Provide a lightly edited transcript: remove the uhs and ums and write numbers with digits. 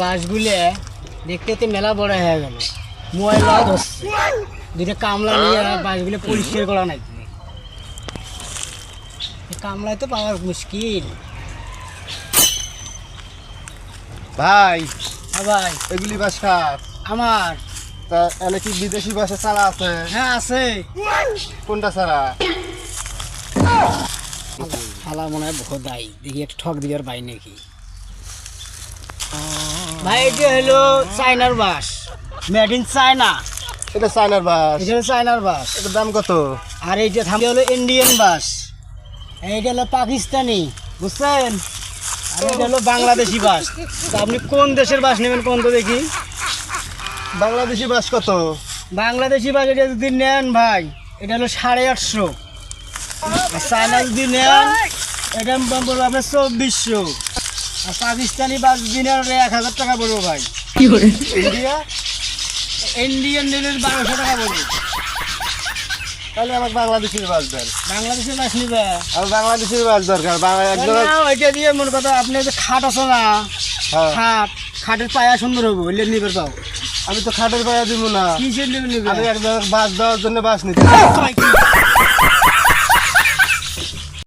বাসগুলো দেখতে দেখতে মেলা বড় হয়ে গেল, ময়লা ধরছে, দুইটা কামলা নিয়ে বাসগুলো পরিষ্কার করা নাই। কামলায় তো পাওয়ার মুশকিল। ভাই ভাই এগুলি বাস কার? আমার। তা এনে কি বিদেশি বাসা ছাড়া আছে? হ্যাঁ আছে। কোনটা ছাড়া? শালা মনে হয় বহুত দায়ী, দেখি একটু ঠক দিবার পাই নাকি। ভাই এটা হলো চায়নার বাস, মেড ইন চায়না। এটা চায়নার বাস। এটা হলো চায়নার বাস। এটার দাম কত? আর এইটা থামলে হলো ইন্ডিয়ান বাস, এইটা হলো পাকিস্তানি, বুঝছেন? আর এটা হলো বাংলাদেশি বাস। তা আপনি কোন দেশের বাস নেবেন কোন তো দেখি। বাংলাদেশি বাস কত? বাংলাদেশি বাস এটা যদি নেন ভাই, এটা হলো 850। আর চায়না যদি নেন এটা বলবো আপনার 2400। আর পাকিস্তানি বাস যদি নেন 1000 টাকা পড়বো ভাই। ইন্ডিয়া? ইন্ডিয়ান নিলে 1200 টাকা পড়বে। তাহলে আমাকে বাংলাদেশের বাস দেন। বাংলাদেশের বাস নিবে? আমার বাংলাদেশের বাস দরকার। একদম ওইটা দিয়ে মনে কথা আপনি যে খাট আছে না, হ্যাঁ। খাটের পায়া সুন্দর হবো, ওইলে নিবে পাও। আমি তো খাটের পায়া দিব না, কিসের নিবে? আমি একদম বাস দেওয়ার জন্য বাস নিতে